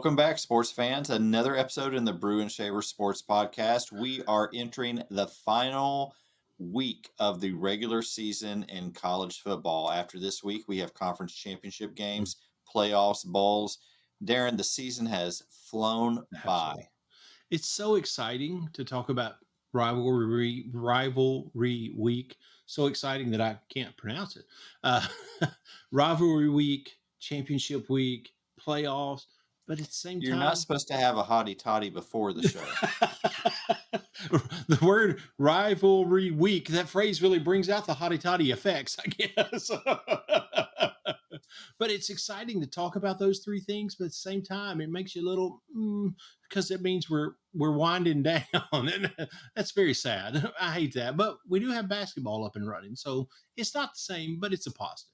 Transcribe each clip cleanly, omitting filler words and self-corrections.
Welcome back, sports fans. Another episode in the Brew and Shaver Sports Podcast. We are entering the final week of the regular season in college football. After this week, we have conference championship games, playoffs, bowls. Darren, the season has flown by. Absolutely. It's so exciting to talk about rivalry week. So exciting that I can't pronounce it. Uh, rivalry week, championship week, playoffs, but at the same You're not time, supposed to have a hottie toddy before the show. the word rivalry week, that phrase really brings out the hottie toddy effects, I guess. But it's exciting to talk about those three things, but at the same time, it makes you a little because it means we're winding down, and that's very sad. I hate that, but we do have basketball up and running, so it's not the same, but it's a positive.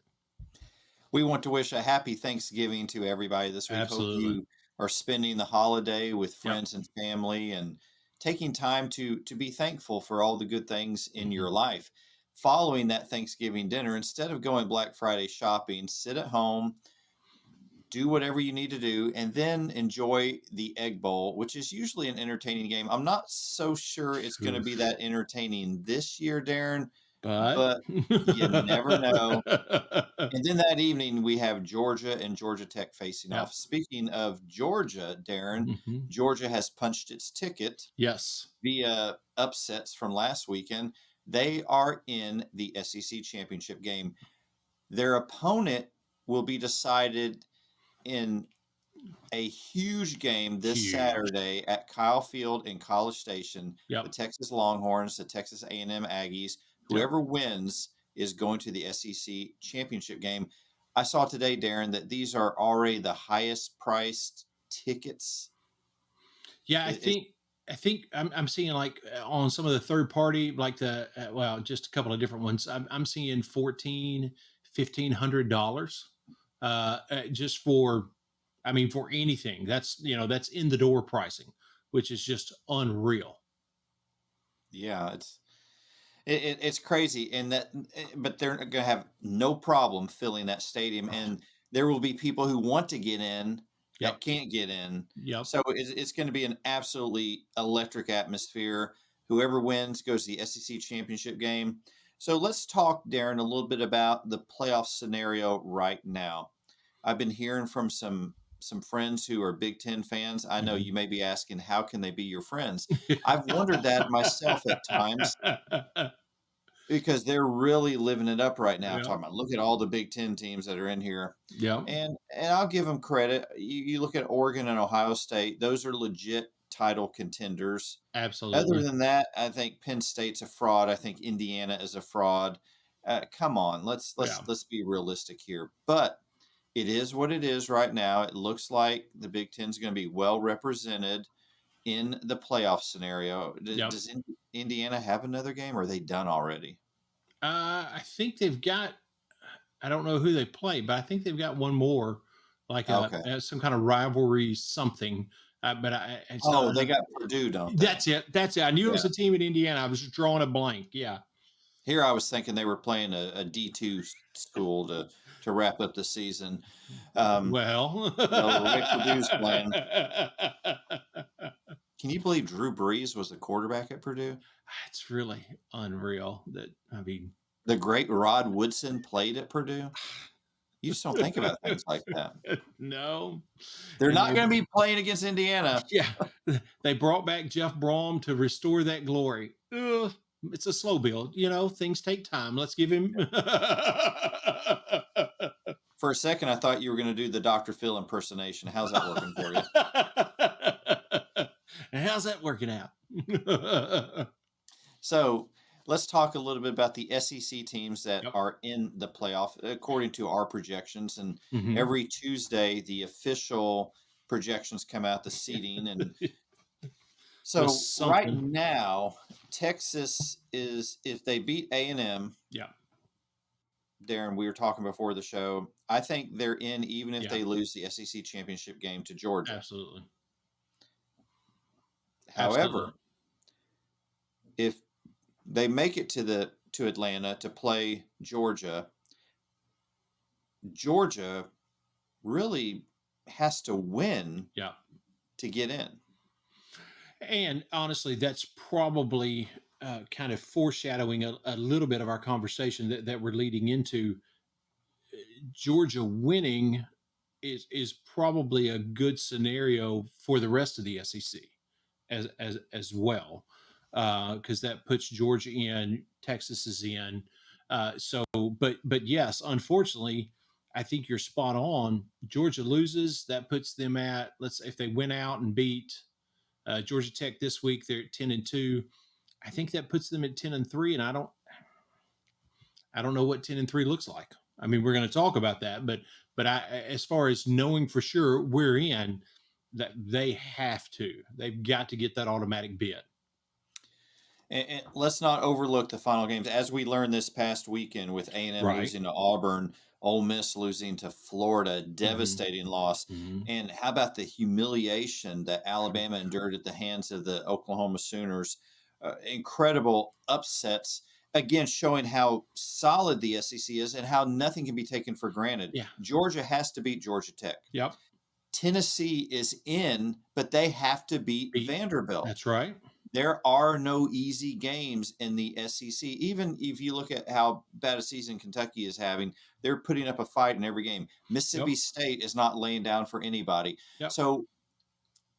We want to wish a happy Thanksgiving to everybody this week. Hope Absolutely. you are spending the holiday with Yep. friends and family and taking time to be thankful for all the good things in your life. Following that Thanksgiving dinner, instead of going Black Friday shopping, sit at home, do whatever you need to do, and then enjoy the Egg Bowl, which is usually an entertaining game. I'm not so sure it's going to be that entertaining this year, Darren, But but you never know. And then that evening, we have Georgia and Georgia Tech facing Yep. off. Speaking of Georgia, Darren, Georgia has punched its ticket Yes. via upsets from last weekend. They are in the SEC championship game. Their opponent will be decided in a huge game this Saturday at Kyle Field in College Station. Yep. The Texas Longhorns, the Texas A&M Aggies. Whoever wins is going to the SEC championship game. I saw today, Darren, that these are already the highest priced tickets. Yeah, I think I'm seeing like on some of the third party, like just a couple of different ones. I'm seeing $1,500 just for, I mean, for anything. That's that's in the door pricing, which is just unreal. Yeah, it's crazy, and but they're going to have no problem filling that stadium, and there will be people who want to get in that can't get in. Yep. So it's going to be an absolutely electric atmosphere. Whoever wins goes to the SEC championship game. So let's talk, Darren, a little bit about the playoff scenario right now. I've been hearing from some friends who are Big Ten fans. I know you may be asking, how can they be your friends? I've wondered that myself at times because they're really living it up right now. Yeah. Talking about, look at all the Big Ten teams that are in here. Yeah. And I'll give them credit. You look at Oregon and Ohio State; those are legit title contenders. Absolutely. Other than that, I think Penn State's a fraud. I think Indiana is a fraud. Come on, let's be realistic here. But it is what it is right now. It looks like the Big Ten is going to be well represented in the playoff scenario. Does Indiana have another game, or are they done already? I think they've got. I don't know who they play, but I think they've got one more, like some kind of rivalry something. They got Purdue, don't they? That's it. That's it. I knew it was a team in Indiana. I was just drawing a blank. Yeah. Here I was thinking they were playing a D2 school to wrap up the season. Well, Purdue's playing. Can you believe Drew Brees was the quarterback at Purdue? It's really unreal that, I mean, the great Rod Woodson played at Purdue. You just don't think about things like that. No. They're not going to be playing against Indiana. Yeah. They brought back Jeff Brom to restore that glory. It's a slow build. Things take time. Let's give him. For a second, I thought you were going to do the Dr. Phil impersonation. How's that working for you? How's that working out? So let's talk a little bit about the SEC teams that are in the playoff, according to our projections. And every Tuesday, the official projections come out, the seeding. And so right now, Texas is, if they beat A&M, Darren, we were talking before the show, I think they're in even if they lose the SEC championship game to Georgia. Absolutely. However, if they make it to Atlanta to play Georgia really has to win Yeah. to get in. And honestly, that's probably kind of foreshadowing a little bit of our conversation that we're leading into. Georgia winning is probably a good scenario for the rest of the SEC as well, because that puts Georgia in, Texas is in. But yes, unfortunately, I think you're spot on. Georgia loses, that puts them at, let's say if they win out and beat Georgia Tech this week, they're at 10-2. I think that puts them at 10-3, and I don't know what 10-3 looks like. I mean, we're going to talk about that, but as far as knowing for sure we're in, that they've got to get that automatic bid. And let's not overlook the final games, as we learned this past weekend with A&M Right. losing to Auburn, Ole Miss losing to Florida, Mm-hmm. devastating loss. Mm-hmm. And how about the humiliation that Alabama endured at the hands of the Oklahoma Sooners? Incredible upsets, again, showing how solid the SEC is and how nothing can be taken for granted. Yeah. Georgia has to beat Georgia Tech. Yep. Tennessee is in, but they have to beat Beat. Vanderbilt. That's right. There are no easy games in the SEC. Even if you look at how bad a season Kentucky is having, they're putting up a fight in every game. Mississippi Yep. State is not laying down for anybody. Yep. So,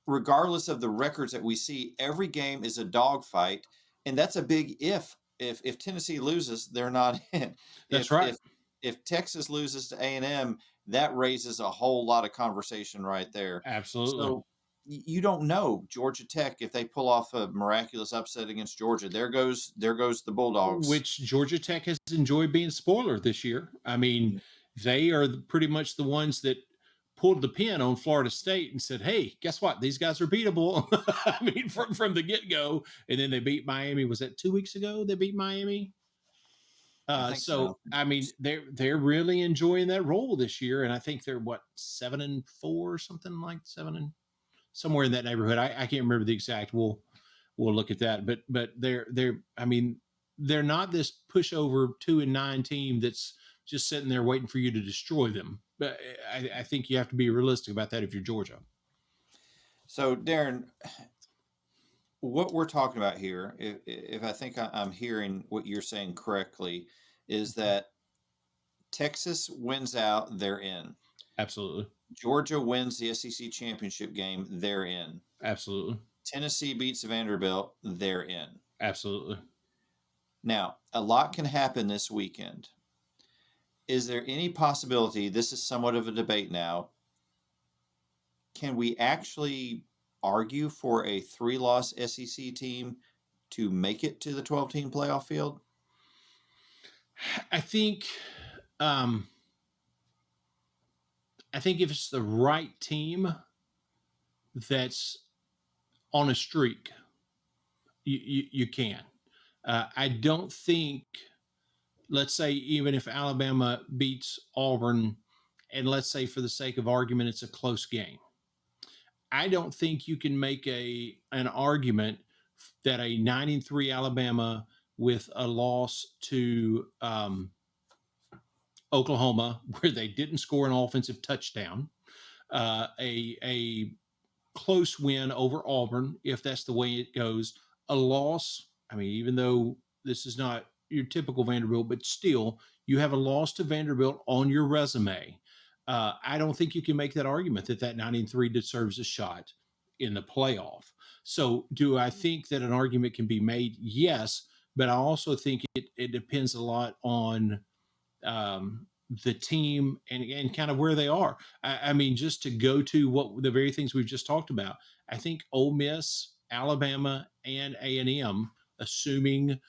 regardless of the records that we see, every game is a dogfight, and that's a big if. If Tennessee loses, they're not in. That's If right. if if Texas loses to A&M, that raises a whole lot of conversation right there. Absolutely. So you don't know Georgia Tech if they pull off a miraculous upset against Georgia. There goes the Bulldogs. Which Georgia Tech has enjoyed being spoiler this year. I mean, they are pretty much the ones that pulled the pin on Florida State and said, "Hey, guess what? These guys are beatable." I mean, from the get go, and then they beat Miami. Was that 2 weeks ago? They beat Miami. I think So so. I mean, they're really enjoying that role this year, and I think they're what 7-4 or something like somewhere in that neighborhood. I can't remember the exact. We'll look at that. But they're I mean they're not this pushover 2-9 team that's just sitting there waiting for you to destroy them. But I think you have to be realistic about that if you're Georgia. So Darren, what we're talking about here, if I think I'm hearing what you're saying correctly, is that Texas wins out, they're in. Absolutely. Georgia wins the SEC championship game, they're in. Absolutely. Tennessee beats Vanderbilt, they're in. Absolutely. Now, a lot can happen this weekend. Is there any possibility, this is somewhat of a debate now, can we actually argue for a 3-loss SEC team to make it to the 12-team playoff field? I think um I think if it's the right team that's on a streak, you can. I don't think, let's say, even if Alabama beats Auburn, and let's say for the sake of argument, it's a close game. I don't think you can make an argument that a 9-3 Alabama with a loss to Oklahoma, where they didn't score an offensive touchdown, a close win over Auburn, if that's the way it goes, a loss. I mean, even though this is not your typical Vanderbilt, but still, you have a loss to Vanderbilt on your resume. I don't think you can make that argument that 9-3 deserves a shot in the playoff. So, do I think that an argument can be made? Yes, but I also think it depends a lot on the team and kind of where they are. I mean, just to go to what the very things we've just talked about, I think Ole Miss, Alabama, and A&M, assuming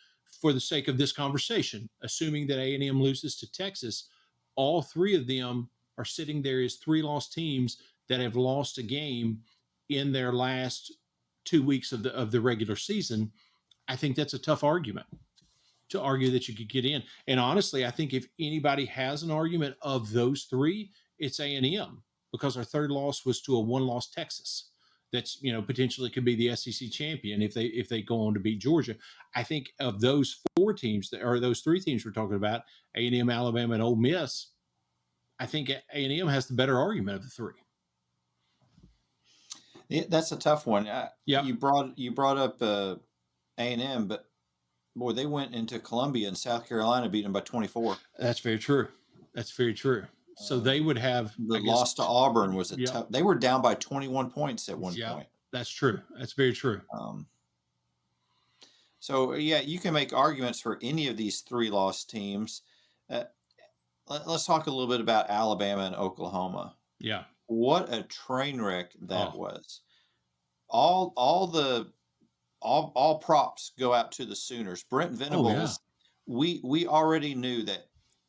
for the sake of this conversation, assuming that A&M loses to Texas, all three of them are sitting there as 3-loss teams that have lost a game in their last 2 weeks of the regular season. I think that's a tough argument to argue that you could get in. And honestly, I think if anybody has an argument of those three, it's A&M, because our third loss was to a 1-loss Texas. That's, potentially could be the SEC champion if they go on to beat Georgia. I think of those four teams or those three teams we're talking about, A&M, Alabama, and Ole Miss, I think A&M has the better argument of the three. Yeah, that's a tough one. Yep. You brought up A&M, but boy, they went into Columbia and South Carolina, beat them by 24. That's very true. That's very true. So they would have, The I guess, loss to Auburn was a yep. tough. They were down by 21 points at one Yep. point. That's true. That's very true. Um, so yeah, you can make arguments for any of these three loss teams. Uh, let's talk a little bit about Alabama and Oklahoma. Yeah. What a train wreck that Oh, was. All props go out to the Sooners. Brent oh yeah. Venables, we already knew that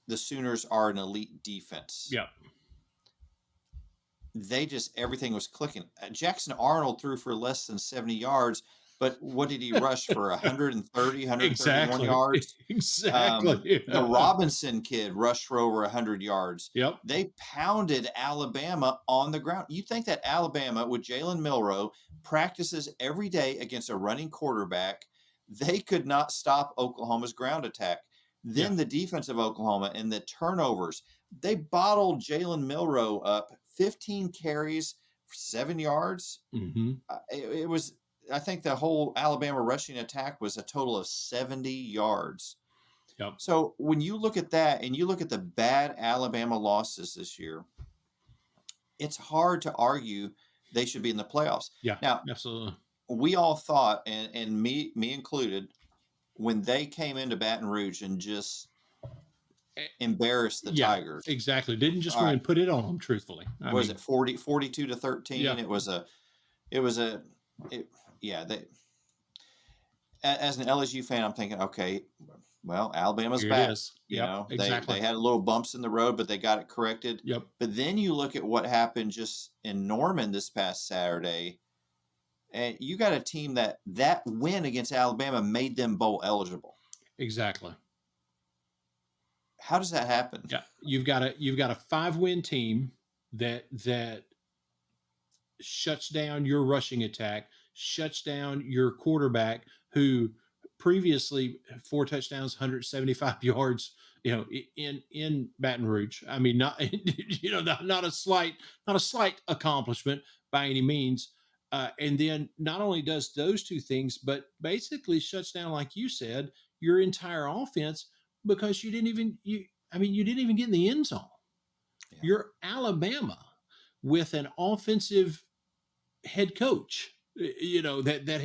the Sooners are an elite defense. Yep. They just everything was clicking. Jackson Arnold threw for less than 70 yards, but what did he rush for 130, 131 Exactly. yards? Exactly. The Robinson kid rushed for over 100 yards. Yep. They pounded Alabama on the ground. You think that Alabama, with Jalen Milroe, practices every day against a running quarterback, they could not stop Oklahoma's ground attack. Yeah. Then the defense of Oklahoma and the turnovers, they bottled Jalen Milroe up 15 carries for 7 yards. Mm-hmm. It was, I think the whole Alabama rushing attack was a total of 70 yards. Yep. So when you look at that and you look at the bad Alabama losses this year, it's hard to argue they should be in the playoffs. Yeah. Now, Absolutely. we all thought, and me included, when they came into Baton Rouge and just embarrassed the Yeah. Tigers. Exactly. Didn't just All win, right, put it on them. Truthfully, I was mean, it 42 to 13? yeah. Yeah. As an LSU fan, I'm thinking, okay, well, Alabama's Here it back. is. You Yep. know, Exactly. they had a little bumps in the road, but they got it corrected. Yep. But then you look at what happened just in Norman this past Saturday, and you got a team that win against Alabama made them bowl eligible. Exactly. How does that happen? Yeah. You've got a 5-win team that shuts down your rushing attack, shuts down your quarterback who previously 4 touchdowns, 175 yards, in Baton Rouge. I mean, not not a slight accomplishment by any means. And then not only does those two things, but basically shuts down, like you said, your entire offense because you didn't even get in the end zone. Yeah. You're Alabama with an offensive head coach, that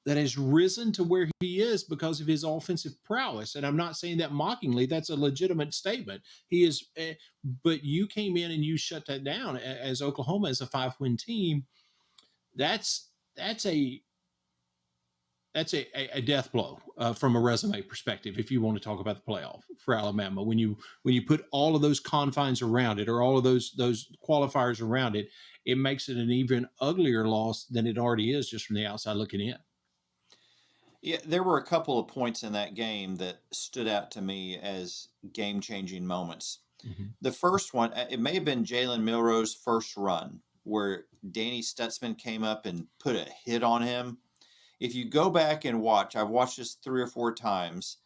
has risen to where he is because of his offensive prowess. And I'm not saying that mockingly; that's a legitimate statement. He is, but you came in and you shut that down as Oklahoma as a 5-win team. That's a death blow from a resume perspective. If you want to talk about the playoff for Alabama, when you put all of those confines around it or all of those qualifiers around it, it makes it an even uglier loss than it already is just from the outside looking in. Yeah, there were a couple of points in that game that stood out to me as game-changing moments. Mm-hmm. The first one, it may have been Jalen Milroe's first run, where Danny Stutzman came up and put a hit on him. If you go back and watch, I've watched this 3 or 4 times.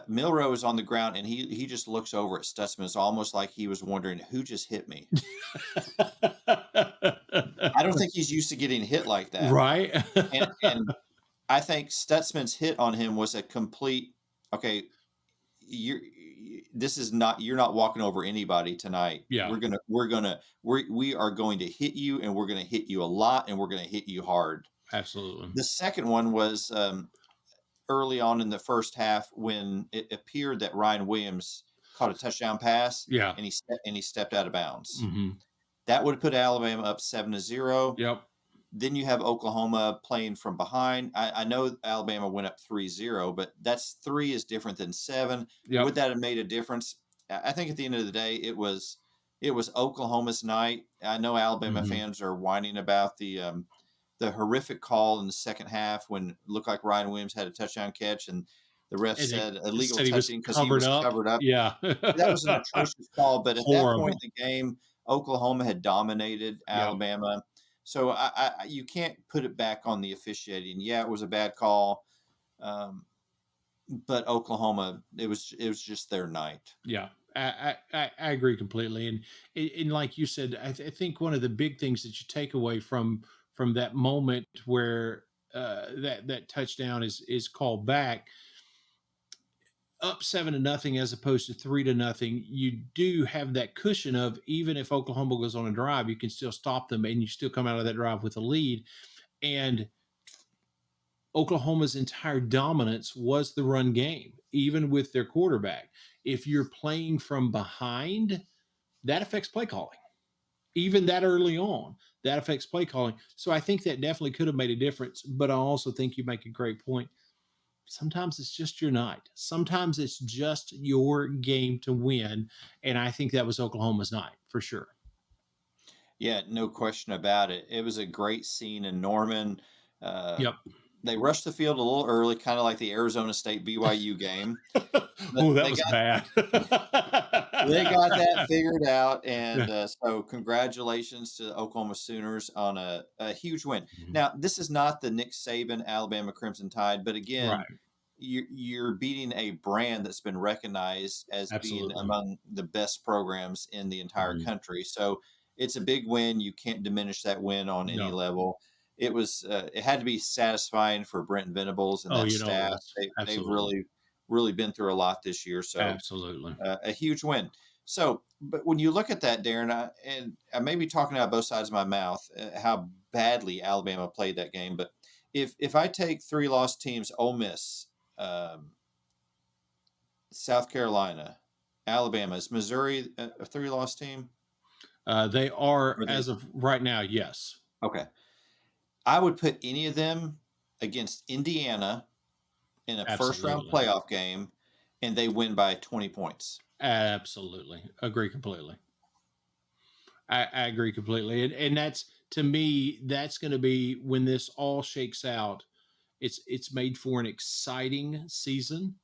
Milroe is on the ground and he just looks over at Stutzman. It's almost like he was wondering who just hit me. I don't think he's used to getting hit like that. Right. And I think Stutzman's hit on him was a complete, okay, you're not walking over anybody tonight. Yeah. We are going to hit you, and we're going to hit you a lot, and we're going to hit you hard. Absolutely. The second one was early on in the first half when it appeared that Ryan Williams caught a touchdown pass. Yeah. And he stepped out of bounds. Mm-hmm. That would have put Alabama up 7-0. Yep. Then you have Oklahoma playing from behind. I know Alabama went up 3-0, but that's 3 is different than 7. Yep. Would that have made a difference? I think at the end of the day, it was Oklahoma's night. I know Alabama fans are whining about the horrific call in the second half when it looked like Ryan Williams had a touchdown catch and the ref said illegal touching because he was covered up. Yeah. That was an atrocious call. But at that point in the game, Oklahoma had dominated Alabama. Yep. So you can't put it back on the officiating. Yeah, it was a bad call. But Oklahoma, it was just their night. Yeah, I agree completely, and like you said, I think one of the big things that you take away from that moment where that touchdown is called back up 7-0 as opposed to 3-0, you do have that cushion of even if Oklahoma goes on a drive, you can still stop them and you still come out of that drive with a lead. And Oklahoma's entire dominance was the run game, even with their quarterback. If you're playing from behind, that affects play calling. Even that early on, that affects play calling. So I think that definitely could have made a difference. But I also think you make a great point. Sometimes it's just your night. Sometimes it's just your game to win. And I think that was Oklahoma's night for sure. Yeah, no question about it. It was a great scene in Norman. Uh, Yep. they rushed the field a little early, kind of like the Arizona State BYU game, but Oh, that was bad. they got that figured out, and so congratulations to the Oklahoma Sooners on a huge win. Now, this is not the Nick Saban Alabama Crimson Tide, but again, Right. you're beating a brand that's been recognized as being Absolutely. among the best programs in the entire Mhm. country. So it's a big win. You can't diminish that win on any No. level. It had to be satisfying for Brent Venables and Oh, that you know it staff. was. They've Absolutely. really been through a lot this year. So Absolutely. a huge win. So, but when you look at that, Darren, and I may be talking out both sides of my mouth, how badly Alabama played that game. But if I take three lost teams, Ole Miss, um, South Carolina, Alabama, is Missouri a three lost team? They are, Or as they of right now, yes. okay? I would put any of them against Indiana in a first round Absolutely. playoff game, and they win by 20 points. Absolutely. Agree completely. I agree completely. And that's, to me, that's going to be when this all shakes out. It's made for an exciting season.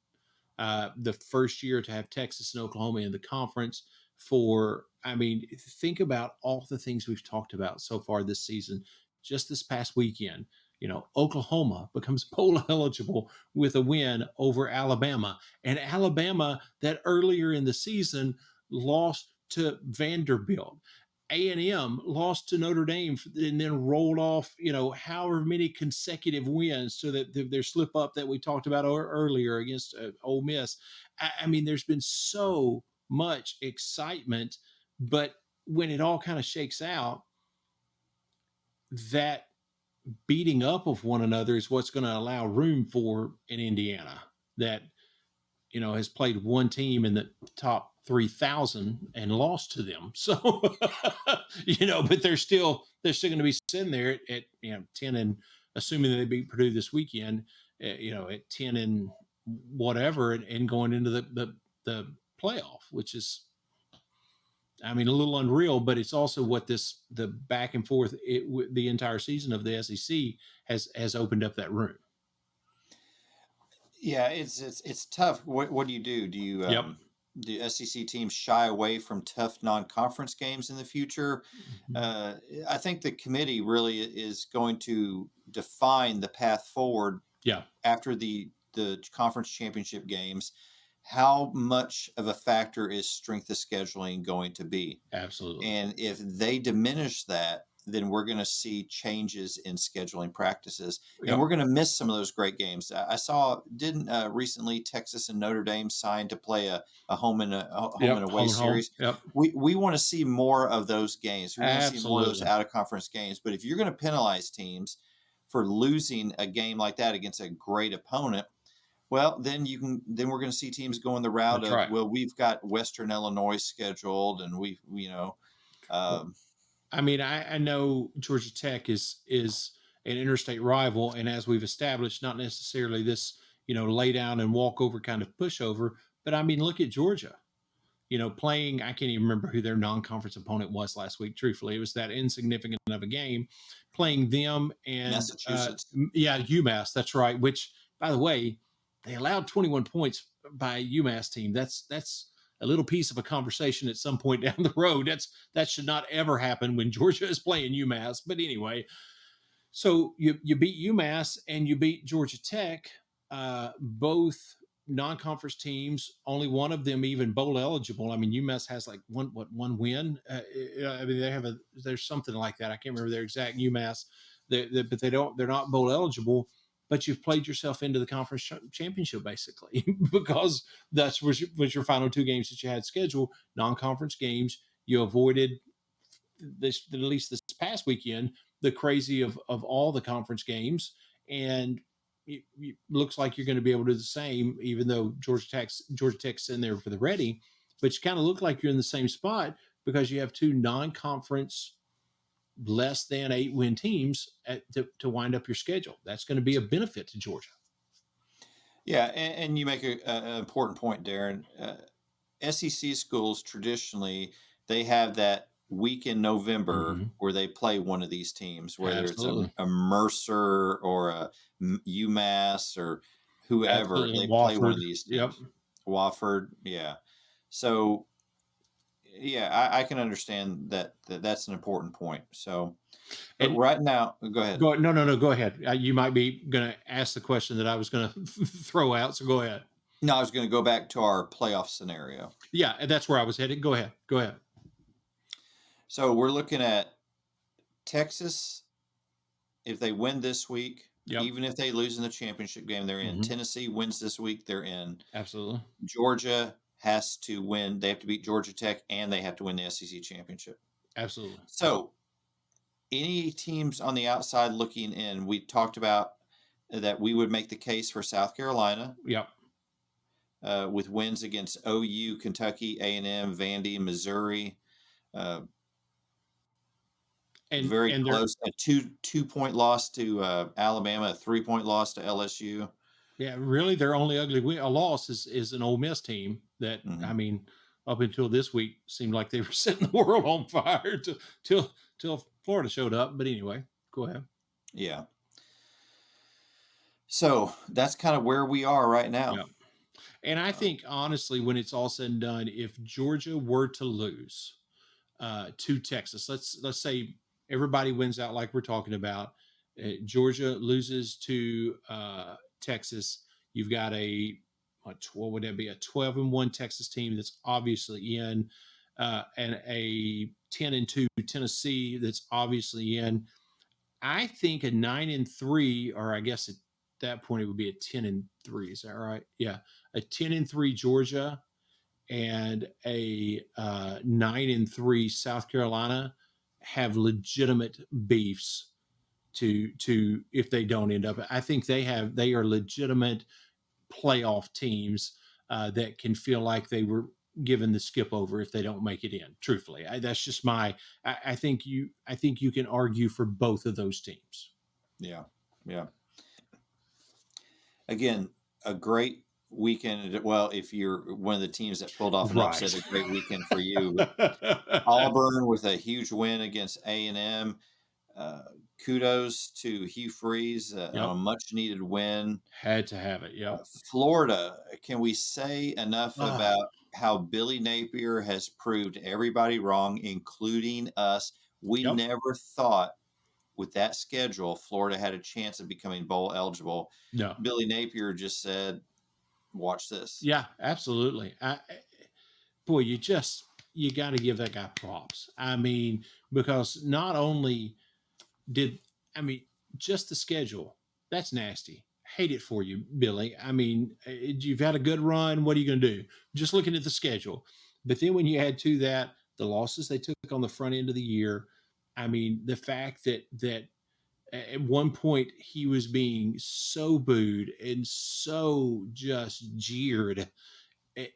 The first year to have Texas and Oklahoma in the conference for, I mean, think about all the things we've talked about so far this season. Just this past weekend, Oklahoma becomes bowl eligible with a win over Alabama. And Alabama, that earlier in the season lost to Vanderbilt. A&M lost to Notre Dame and then rolled off, however many consecutive wins to their slip up that we talked about earlier against Ole Miss. I mean, there's been so much excitement, but when it all kind of shakes out, that beating up of one another is what's going to allow room for an Indiana that has played one team in the top 3,000 and lost to them. So, but they're still going to be sitting there at 10 and assuming that they beat Purdue this weekend, at 10 and whatever and going into the playoff, which is, I mean, a little unreal, but it's also what the back and forth the entire season of the SEC has opened up that room. Yeah, it's tough. What do you do? Yep. Do SEC teams shy away from tough non-conference games in the future? Mhm. I think the committee really is going to define the path forward Yeah, after the conference championship games. How much of a factor is strength of scheduling going to be? absolutely. And if they diminish that, then we're going to see changes in scheduling practices, and Yep. we're going to miss some of those great games. I saw didn't recently Texas and Notre Dame sign to play a home and Yep. away Home and home. series. Yep. We want to see more of those games. We want to see more of those Absolutely. out of conference games. But if you're going to penalize teams for losing a game like that against a great opponent, well, then we're going to see teams going the route That's of, right. well, we've got Western Illinois scheduled, and Well, um, I mean, I know Georgia Tech is an interstate rival, and as we've established, not necessarily this lay down and walk over kind of pushover. But I mean, look at Georgia. Playing, I can't even remember who their non-conference opponent was last week. Truthfully, it was that insignificant of a game. Playing them and Massachusetts. yeah, UMass. That's right. Which, by the way, they allowed 21 points by UMass team. That's a little piece of a conversation at some point down the road. That should not ever happen when Georgia is playing UMass. But anyway, so you beat UMass and you beat Georgia Tech, both non-conference teams, only one of them even bowl eligible. I mean, UMass has like one win. I mean, there's something like that. I can't remember their exact UMass, but they're not bowl eligible. But you've played yourself into the conference championship basically because that's was your final two games that you had scheduled, non-conference games. You avoided this, at least this past weekend, the crazy of all the conference games, and it looks like you're going to be able to do the same, even though Georgia Tech's in there for the ready, but you kind of look like you're in the same spot because you have two non-conference less than 8-win teams to wind up your schedule. That's going to be a benefit to Georgia. Yeah, and you make an important point, Darren. SEC schools traditionally they have that week in November where they play one of these teams, whether Absolutely. it's a Mercer or a UMass or whoever. Absolutely. They play one Wofford. of these Yep. teams. Wofford, yeah. So, yeah, I can understand that's an important point. So, but And right now, go ahead. no. Go ahead. You might be going to ask the question that I was going to throw out. So go ahead. No, I was going to go back to our playoff scenario. Yeah, that's where I was headed. Go ahead. Go ahead. So we're looking at Texas. If they win this week, Yep. even if they lose in the championship game, they're in. Tennessee wins this week, they're in. Absolutely. Georgia has to win. They have to beat Georgia Tech, and they have to win the SEC championship. Absolutely. So, any teams on the outside looking in, we talked about that we would make the case for South Carolina. Yep. With wins against OU, Kentucky, A&M, Vandy, Missouri. Very close. A 2-point loss to Alabama, a 3-point loss to LSU. Yeah, really, their only ugly loss is an Ole Miss team that I mean, up until this week, seemed like they were setting the world on fire till Florida showed up. But anyway, go ahead. Yeah. So that's kind of where we are right now. Yeah. And I think honestly, when it's all said and done, if Georgia were to lose to Texas, let's say everybody wins out like we're talking about, Georgia loses to Texas, you've got what would that be? A 12-1 Texas team that's obviously in, and a 10-2 Tennessee that's obviously in. I think a 9-3, or I guess at that point it would be a 10-3. Is that right? Yeah, a 10-3 Georgia and a 9-3 South Carolina have legitimate beefs to if they don't end up. I think they are legitimate playoff teams that can feel like they were given the skip over if they don't make it in. Truthfully, that's just my. I think you can argue for both of those teams. Yeah, yeah. Again, a great weekend. Well, if you're one of the teams that pulled off an upset, a great weekend for you. Auburn with a huge win against A&M. Kudos to Hugh Freeze on a much-needed win. Had to have it. Yeah. Florida. Can we say enough about how Billy Napier has proved everybody wrong, including us? We never thought with that schedule, Florida had a chance of becoming bowl eligible. No. Billy Napier just said, watch this. Yeah, absolutely. Boy, you got to give that guy props. I mean, because not only just the schedule, that's nasty. Hate it for you, Billy. I mean, you've had a good run. What are you going to do? Just looking at the schedule. But then when you add to that the losses they took on the front end of the year, I mean, the fact that at one point he was being so booed and so just jeered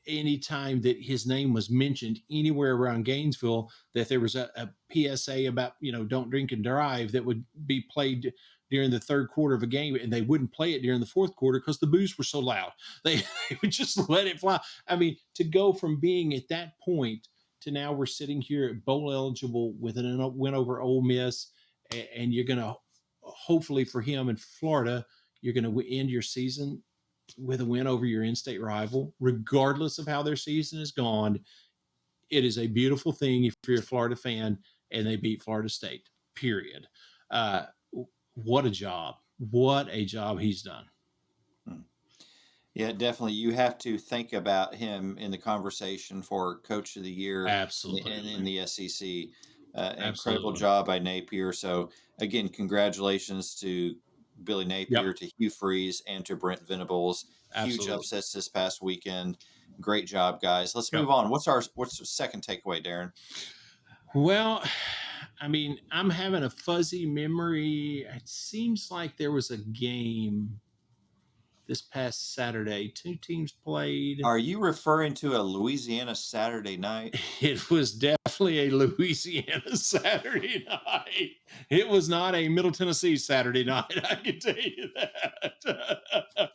anytime that his name was mentioned anywhere around Gainesville, that there was a PSA about, don't drink and drive that would be played during the third quarter of a game, and they wouldn't play it during the fourth quarter because the boos were so loud. They would just let it fly. I mean, to go from being at that point to now we're sitting here at bowl eligible with a win over Ole Miss, and you're going to, hopefully for him in Florida, you're going to end your season with a win over your in-state rival, regardless of how their season has gone. It is a beautiful thing if you're a Florida fan and they beat Florida State, period. What a job. What a job he's done. Yeah, definitely. You have to think about him in the conversation for Coach of the Year in Absolutely. the SEC. Incredible Absolutely. job by Napier. So, again, congratulations to Billy Yep. Napier, to Hugh Freeze, and to Brent Venables. Huge Absolutely. upsets this past weekend. Great job, guys. Let's Yep. move on. What's the second takeaway, Darren? Well, I mean, I'm having a fuzzy memory. It seems like there was a game this past Saturday. Two teams played. Are you referring to a Louisiana Saturday night? It was definitely a Louisiana Saturday night. It was not a Middle Tennessee Saturday night. I can tell you that.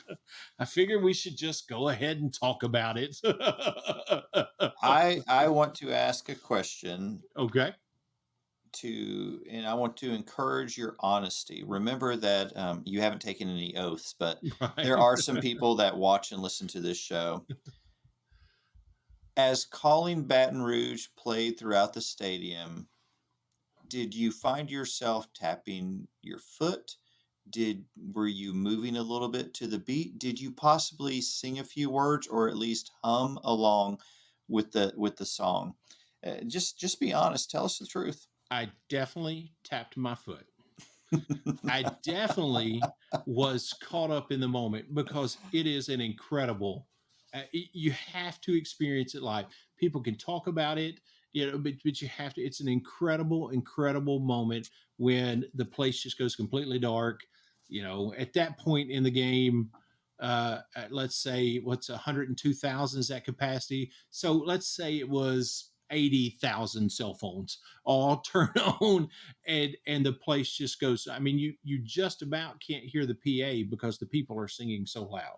I figured we should just go ahead and talk about it. I want to ask a question Okay. and I want to encourage your honesty. Remember that you haven't taken any oaths, but there Right. are some people that watch and listen to this show. As calling Baton Rouge played throughout the stadium, did you find yourself tapping your foot? Were you moving a little bit to the beat? Did you possibly sing a few words or at least hum along with the song? Just be honest. Tell us the truth. I definitely tapped my foot. I definitely was caught up in the moment because it is an incredible. You have to experience it live. People can talk about it, but you have to. It's an incredible, incredible moment when the place just goes completely dark. At that point in the game, let's say what's 102,000 is that capacity. So let's say it was 80,000 cell phones all turn on and the place just goes. I mean, you just about can't hear the PA because the people are singing so loud.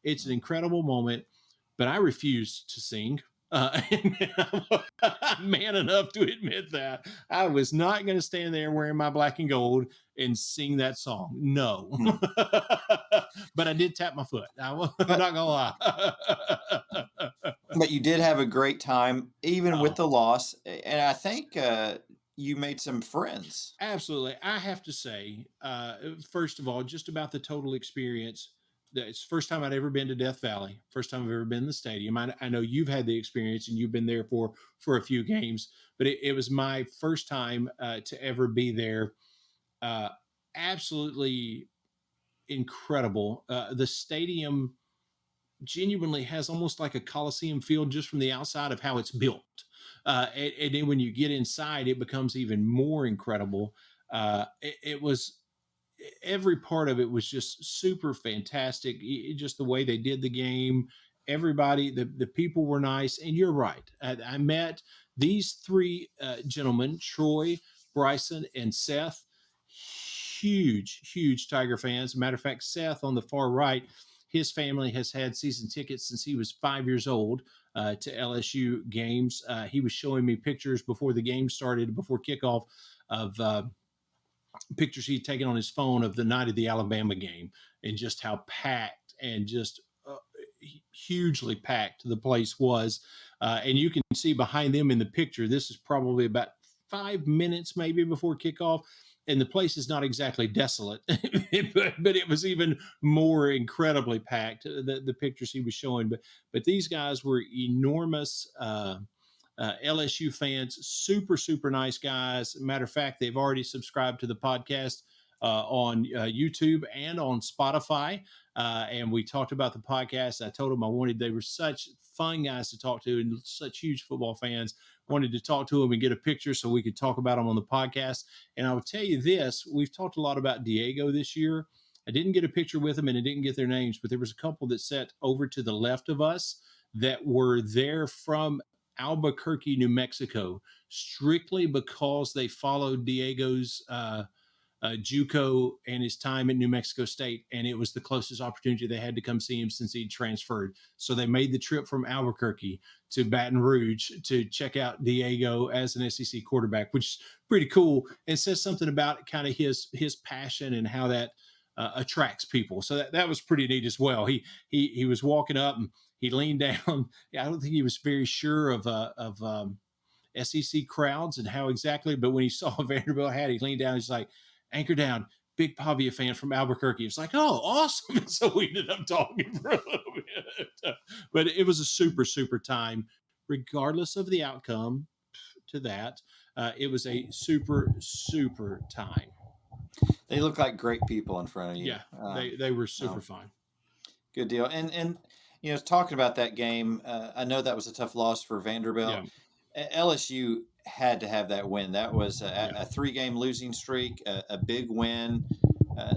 It's an incredible moment, but I refuse to sing. And I'm man enough to admit that I was not going to stand there wearing my black and gold and sing that song. No, Hmm. but I did tap my foot. I'm But not gonna lie. but you did have a great time, even with Oh, the loss, and I think you made some friends. absolutely. I have to say, first of all, just about the total experience. It's the first time I'd ever been to Death Valley. First time I've ever been in the stadium. I know you've had the experience and you've been there for a few games, but it was my first time to ever be there. Uh, Absolutely incredible. The stadium genuinely has almost like a Coliseum feel just from the outside of how it's built. And then when you get inside, it becomes even more incredible. It was every part of it was just super fantastic. Just the way they did the game, everybody, the people were nice. And you're right. I met these three gentlemen, Troy, Bryson, and Seth. Huge Tiger fans. Matter of fact, Seth on the far right, his family has had season tickets since he was 5 years old to LSU games. He was showing me pictures before the game started, before kickoff, of pictures he'd taken on his phone of the night of the Alabama game and just how packed and just hugely packed the place was. And you can see behind them in the picture, this is probably about 5 minutes maybe before kickoff. And the place is not exactly desolate, but it was even more incredibly packed. The pictures he was showing, but these guys were enormous LSU fans, super nice guys. Matter of fact, they've already subscribed to the podcast on YouTube and on Spotify. And we talked about the podcast. I told them they were such fun guys to talk to and such huge football fans. Wanted to talk to them and get a picture so we could talk about them on the podcast. And I will tell you this: we've talked a lot about Diego this year. I didn't get a picture with them and I didn't get their names, but there was a couple that sat over to the left of us that were there from Albuquerque, New Mexico, strictly because they followed Diego's JUCO and his time at New Mexico State, and it was the closest opportunity they had to come see him since he'd transferred. So they made the trip from Albuquerque to Baton Rouge to check out Diego as an SEC quarterback, which is pretty cool and says something about kind of his passion and how that attracts people. So that was pretty neat as well. He was walking up and he leaned down. I don't think he was very sure of SEC crowds and how exactly, but when he saw a Vanderbilt hat, he leaned down. He's like, "Anchor down, big Pavia fan from Albuquerque. It's like, oh, awesome. And so we ended up talking for a little bit. But it was a super, super time, regardless of the outcome to that. It was a super, super time. They look like great people in front of you. Yeah, they were super No, fun. good deal. And talking about that game, I know that was a tough loss for Yeah, Vanderbilt. LSU had to have that win. That was yeah, a three-game losing streak, a big win.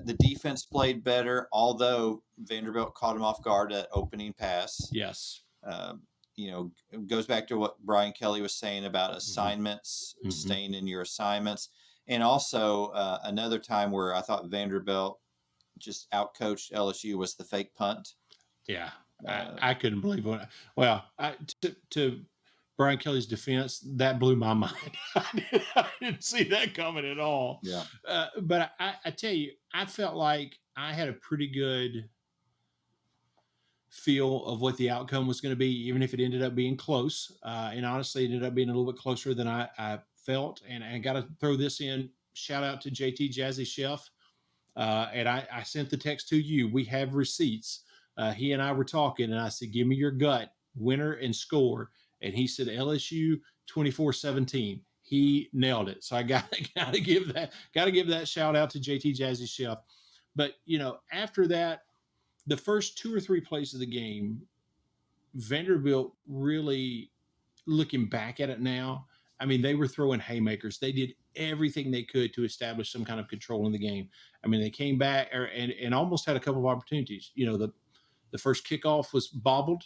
The defense played better, although Vanderbilt caught them off guard at opening pass. yes. Um, it goes back to what Brian Kelly was saying about Hmm. assignments, Hmm. staying in your assignments. And also another time where I thought Vanderbilt just outcoached LSU was the fake punt. Yeah, Uh, I couldn't believe what. Well, to Brian Kelly's defense, that blew my mind. I didn't see that coming at all. yeah. But I tell you, I felt like I had a pretty good feel of what the outcome was going to be, even if it ended up being close. And honestly, it ended up being a little bit closer than I felt. And I got to throw this in. Shout out to JT Jazzy Chef. And I sent the text to you. We have receipts. He and I were talking, and I said, "Give me your gut, winner and score." And he said LSU 24-17. He nailed it. So I got to give that shout out to JT Jazzy Chef. But after that, the first two or three plays of the game, Vanderbilt really, looking back at it now, I mean, they were throwing haymakers. They did everything they could to establish some kind of control in the game. I mean, they came back and almost had a couple of opportunities. The first kickoff was bobbled,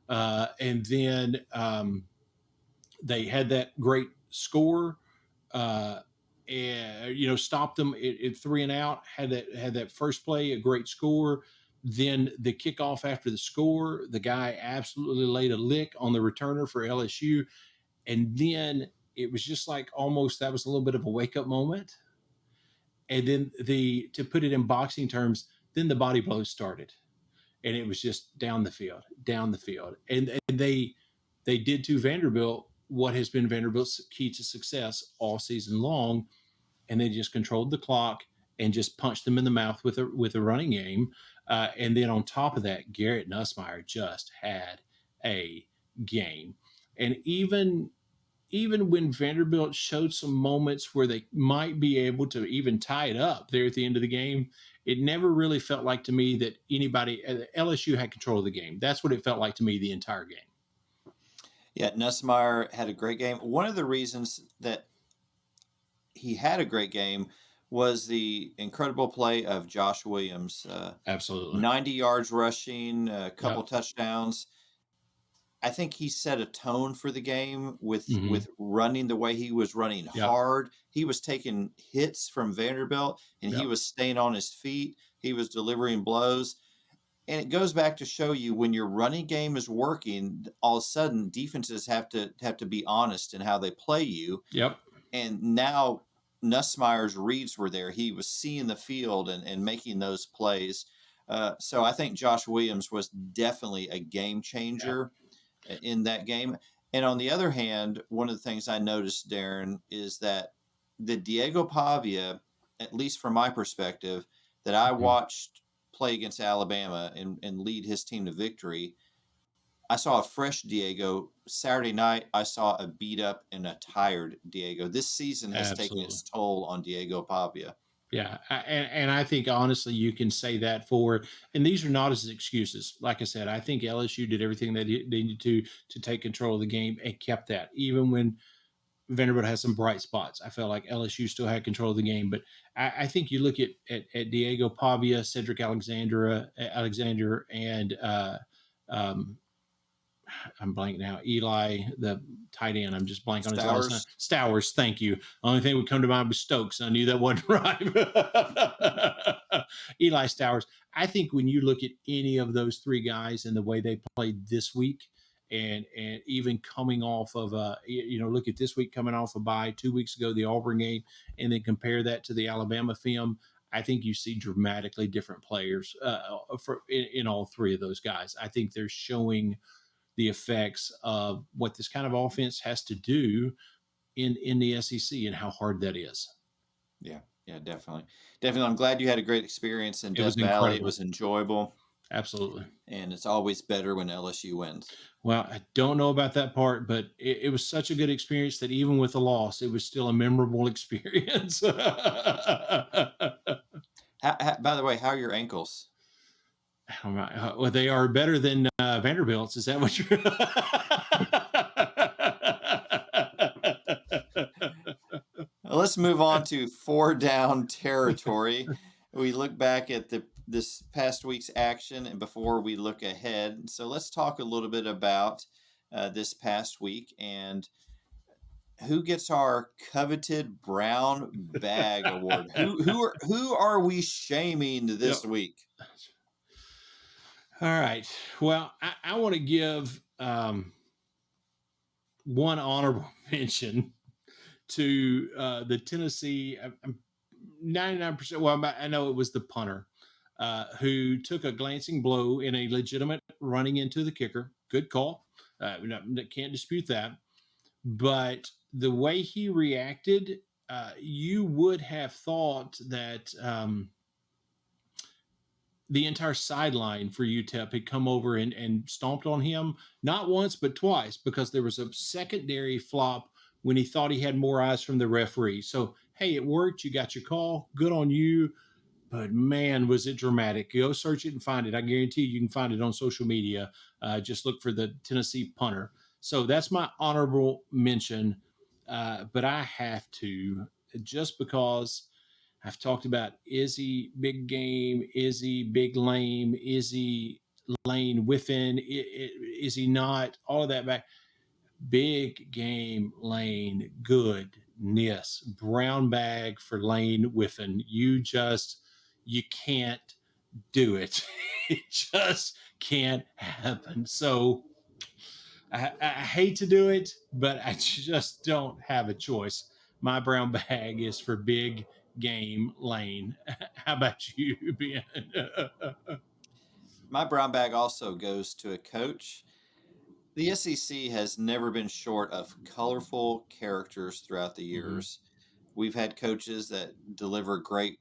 and then they had that great score, and stopped them at 3 and out. Had that first play, a great score. Then the kickoff after the score, the guy absolutely laid a lick on the returner for LSU, and then it was just like almost that was a little bit of a wake up moment. And then to put it in boxing terms, then the body blows started, and it was just down the field, and they did to Vanderbilt what has been Vanderbilt's key to success all season long, and they just controlled the clock and just punched them in the mouth with a running game. And then on top of that, Garrett Nussmeier just had a game, and even when Vanderbilt showed some moments where they might be able to even tie it up there at the end of the game, it never really felt like to me that LSU had control of the game. That's what it felt like to me the entire game. Yeah, Nussmeier had a great game. One of the reasons that he had a great game was the incredible play of Josh Williams. Absolutely. 90 yards rushing, a couple Yep. touchdowns. I think he set a tone for the game with Hmm. running the way he was running Yep. hard. He was taking hits from Vanderbilt and he Yep. was staying on his feet. He was delivering blows. And it goes back to show you when your running game is working, all of a sudden defenses have to be honest in how they play you. Yep. And now Nussmeier's reads were there. He was seeing the field and making those plays. So I think Josh Williams was definitely a game Yep. changer in that game. And on the other hand, one of the things I noticed, Darren, is that the Diego Pavia, at least from my perspective, that I Mhm. watched play against Alabama and lead his team to victory, I saw a fresh Diego. Saturday night, I saw a beat up and a tired Diego. This season has taken Absolutely. its toll on Diego Pavia. Yeah, and I think honestly you can say that for, and these are not as excuses. Like I said, I think LSU did everything they needed to take control of the game and kept that. Even when Vanderbilt has some bright spots, I felt like LSU still had control of the game. But I think you look at Diego Pavia, Cedric Alexander, and um, I'm blank now. Eli, the tight end. I'm just blank on his last name. Stowers, Stowers. Thank you. Only thing would come to mind was Stokes. I knew that wasn't right. Eli Stowers. I think when you look at any of those three guys and the way they played this week, and even coming off of look at this week coming off a bye 2 weeks ago, the Auburn game, and then compare that to the Alabama film. I think you see dramatically different players in all three of those guys. I think they're showing the effects of what this kind of offense has to do in the SEC and how hard that is. yeah. Yeah, definitely. Definitely. I'm glad you had a great experience in It was Death Valley. It incredible. was enjoyable, Absolutely. and it's always better when LSU wins. Well, I don't know about that part, but it was such a good experience that even with the loss, it was still a memorable experience. By the way, how are your ankles? All right. Well, they are better than Vanderbilt's. Is that what you're? Let's move on to four down territory. We look back at this past week's action, and before we look ahead, so let's talk a little bit about this past week and who gets our coveted brown bag award. Who are we shaming Yep. this week? All right. Well, I want to give one honorable mention to the Tennessee. I'm 99%. Well, I know it was the punter who took a glancing blow in a legitimate running into the kicker. Good call. Can't dispute that. But the way he reacted, you would have thought that the entire sideline for UTEP had come over and stomped on him, not once, but twice, because there was a secondary flop when he thought he had more eyes from the referee. So, hey, it worked. You got your call. Good on you. But man, was it dramatic. Go search it and find it. I guarantee you can find it on social media. Just look for the Tennessee punter. So that's my honorable mention. But I have to, just because I've talked about is he big game? Is he big lame? Is he Lane Whiffen? Is he not? All of that back. Big game Lane, goodness. Brown bag for Lane Whiffen. You can't do it. It just can't happen. So I hate to do it, but I just don't have a choice. My brown bag is for big game Lane. How about you, Ben? My brown bag also goes to a coach. The SEC has never been short of colorful characters throughout the Mhm. years. We've had coaches that deliver great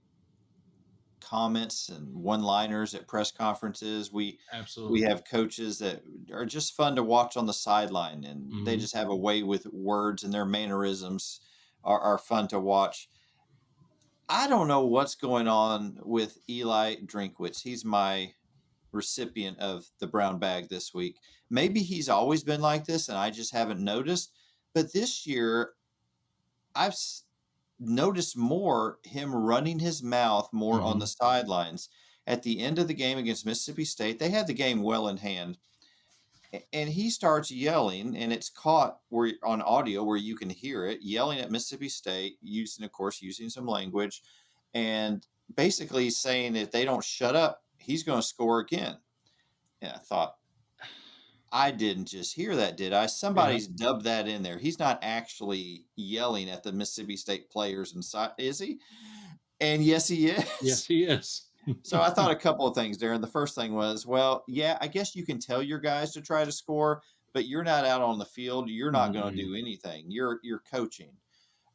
comments and one-liners at press conferences. We Absolutely. have coaches that are just fun to watch on the sideline, and they Mhm. just have a way with words, and their mannerisms are fun to watch. I don't know what's going on with Eli Drinkwitz. He's my recipient of the brown bag this week. Maybe he's always been like this and I just haven't noticed. But this year, I've noticed more him running his mouth more on the Mhm. sidelines. At the end of the game against Mississippi State, they had the game well in hand. And he starts yelling, and it's caught where on audio where you can hear it, yelling at Mississippi State, using, of course, using some language, and basically saying if they don't shut up, he's going to score again. And I thought, I didn't just hear that, did I? Yeah. Somebody's dubbed that in there. He's not actually yelling at the Mississippi State players inside, is he? And yes, he Yes, is. he is. So I thought a couple of things, Darren. The first thing was, well, yeah, I guess you can tell your guys to try to score, but you're not out on the field. You're not going to Mhm. do anything. You're coaching.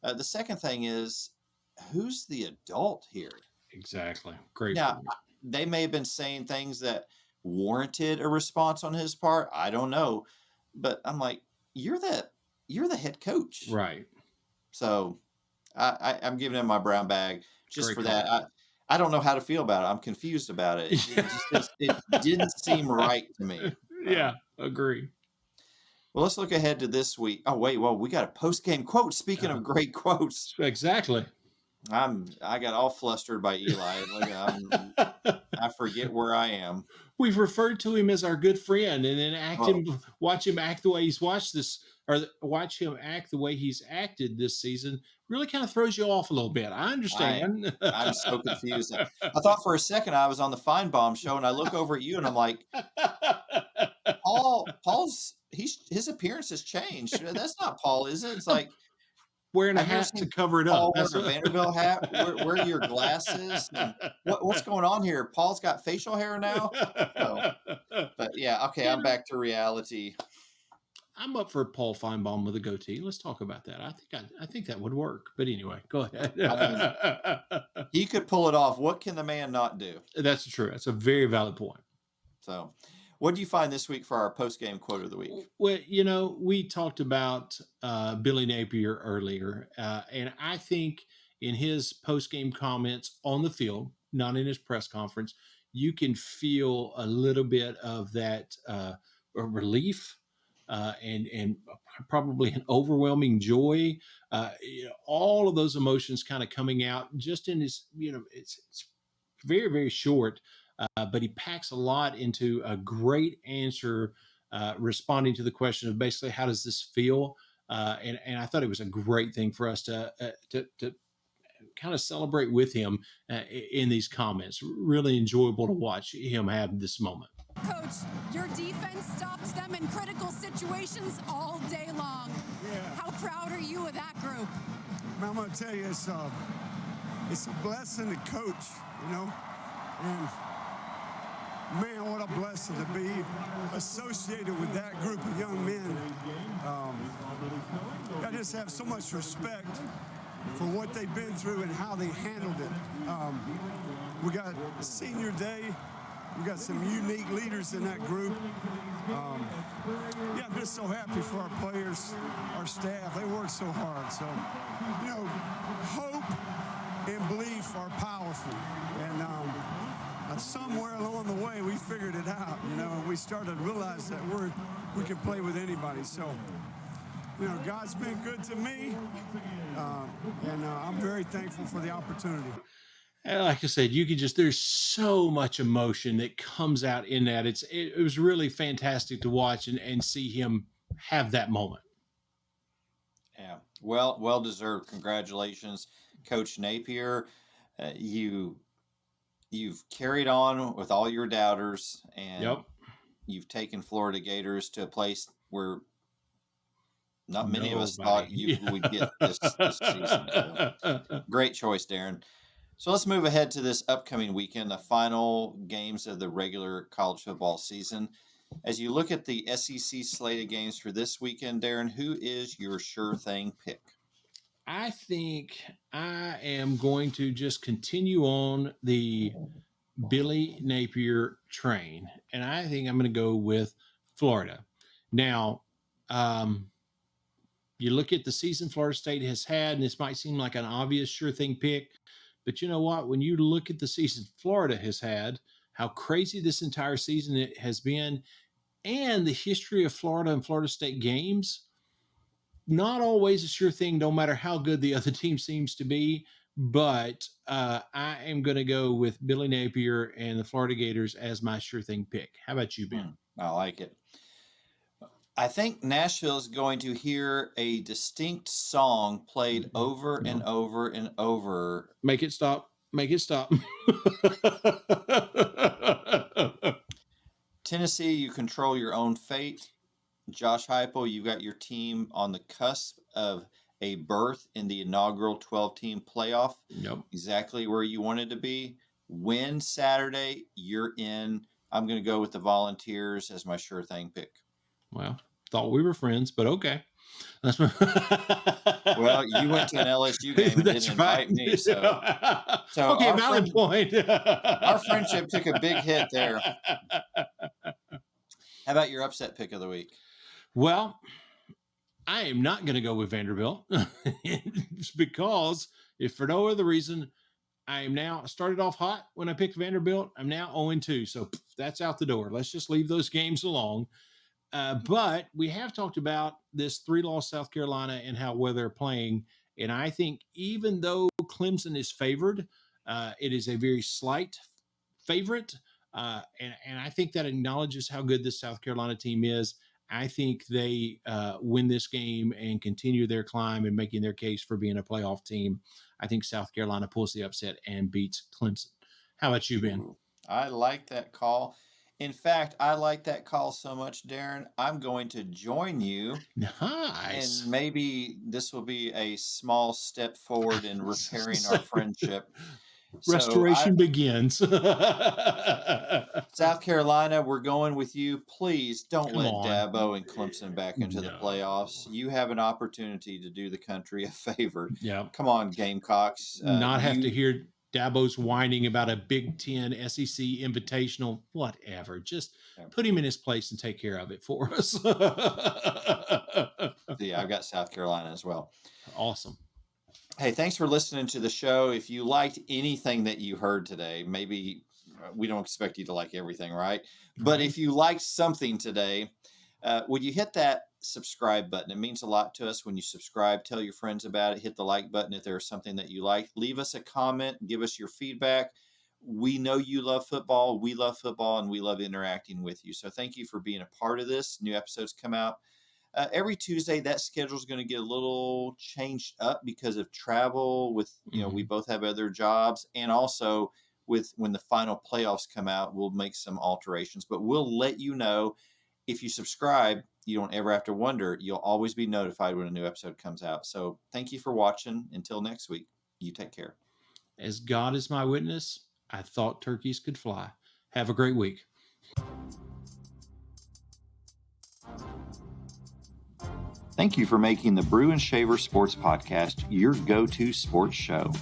The second thing is, who's the adult here? Exactly. Great Now, point. they may have been saying things that warranted a response on his part. I don't know, but I'm like, you're the you're the head coach. Right. So I'm giving him my brown bag just Great for that. call. I don't know how to feel about it. I'm confused about it. It didn't seem right to me. Yeah, agree. Well, let's look ahead to this week. Oh wait, well we got a post game quote. Speaking Uh, of great quotes, exactly. I got all flustered by Eli. Like I forget where I am. We've referred to him as our good friend, and then Well, watch him act the way he's watched this, or watch him act the way he's acted this season. Really kind of throws you off a little bit. I I understand. I'm so confused. I thought for a second I was on the Feinbaum show, and I look over at you, and I'm like, Paul's his appearance has changed. That's not Paul, is it? It's like Wearing a I've never hat to seen cover it up. Paul That's wearing a what. Vanderbilt hat. Where are your glasses? And what's going on here? Paul's got facial hair now. So, but yeah, okay, I'm you know, back to reality. I'm up for Paul Feinbaum with a goatee. Let's talk about that. I think that would work. But anyway, go ahead. I mean, he could pull it off. What can the man not do? That's true. That's a very valid point. So, what do you find this week for our post-game quote of the week? Well, we talked about Billy Napier earlier, and I think in his post-game comments on the field, not in his press conference, you can feel a little bit of that relief and probably an overwhelming joy. All of those emotions kind of coming out just in his, it's very, very short, but he packs a lot into a great answer, responding to the question of basically how does this feel, and I thought it was a great thing for us to kind of celebrate with him in these comments. Really enjoyable to watch him have this moment. Coach, your defense stops them in critical situations all day long. Yeah. How proud are you of that group? I'm going to tell you, it's a blessing to coach, and man, what a blessing to be associated with that group of young men. I just have so much respect for what they've been through and how they handled it. We got senior day. We got some unique leaders in that group. I'm just so happy for our players, our staff. They work so hard. So, hope and belief are powerful. And somewhere along the way, we figured it out. We started to realize that we can play with anybody. So, God's been good to me, and I'm very thankful for the opportunity. And like I said, there's so much emotion that comes out in that. It was really fantastic to watch and see him have that moment. Yeah, well deserved. Congratulations, Coach Napier. You've carried on with all your doubters, and you've taken Florida Gators to a place where not many of us thought you would get this season. So, great choice, Darren. So let's move ahead to this upcoming weekend, the final games of the regular college football season. As you look at the SEC slate of games for this weekend, Darren, who is your sure thing pick? I think I am going to just continue on the Billy Napier train, and I think I'm going to go with Florida. Now, you look at the season Florida State has had, and this might seem like an obvious sure thing pick, but you know what? When you look at the season Florida has had, how crazy this entire season it has been, and the history of Florida and Florida State games, not always a sure thing, no matter how good the other team seems to be. But I am going to go with Billy Napier and the Florida Gators as my sure thing pick. How about you, Ben? I like it. I think Nashville is going to hear a distinct song played over and over and over. Make it stop. Make it stop. Tennessee, you control your own fate. Josh Heupel, you've got your team on the cusp of a berth in the inaugural 12-team playoff. Yep. Exactly where you wanted to be. Win Saturday, you're in. I'm going to go with the Volunteers as my sure thing pick. Well, thought we were friends, but okay. Well, you went to an LSU game and didn't invite me, so okay, valid point. Our friendship took a big hit there. How about your upset pick of the week? Well, I am not going to go with Vanderbilt. It's because, if for no other reason, I am now started off hot when I picked Vanderbilt. I'm now 0-2, so that's out the door. Let's just leave those games alone. But we have talked about this 3-loss South Carolina and how well they're playing. And I think even though Clemson is favored, it is a very slight favorite. And I think that acknowledges how good this South Carolina team is. I think they win this game and continue their climb and making their case for being a playoff team. I think South Carolina pulls the upset and beats Clemson. How about you, Ben? I like that call. In fact, I like that call so much, Darren, I'm going to join you. Nice. And maybe this will be a small step forward in repairing our friendship. Restoration begins. South Carolina, we're going with you. Please don't Come let on. Dabo and Clemson back into the No. playoffs. You have an opportunity to do the country a favor. Yeah. Come on, Gamecocks. Not have to hear Dabo's whining about a Big Ten SEC invitational, whatever. Just put him in his place and take care of it for us. Yeah, I've got South Carolina as well. Awesome. Hey, thanks for listening to the show. If you liked anything that you heard today, maybe we don't expect you to like everything, right? But if you liked something today, would you hit that subscribe button? It means a lot to us when you subscribe. Tell your friends about it. Hit the like button if there's something that you like. Leave us a comment. Give us your feedback. We know you love football. We love football, and we love interacting with you. So thank you for being a part of this. New episodes come out every Tuesday. That schedule is going to get a little changed up because of travel with, we both have other jobs, and also with when the final playoffs come out, we'll make some alterations, but we'll let you know. If you subscribe, you don't ever have to wonder. You'll always be notified when a new episode comes out. So thank you for watching. Until next week, you take care. As God is my witness, I thought turkeys could fly. Have a great week. Thank you for making the Brew and Shaver Sports Podcast your go-to sports show.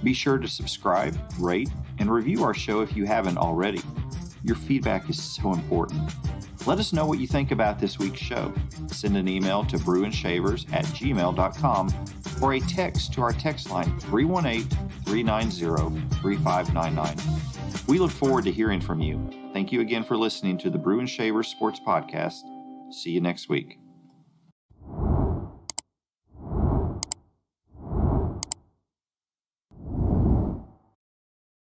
Be sure to subscribe, rate, and review our show if you haven't already. Your feedback is so important. Let us know what you think about this week's show. Send an email to brewandshavers@gmail.com or a text to our text line 318-390-3599. We look forward to hearing from you. Thank you again for listening to the Brew and Shavers Sports Podcast. See you next week.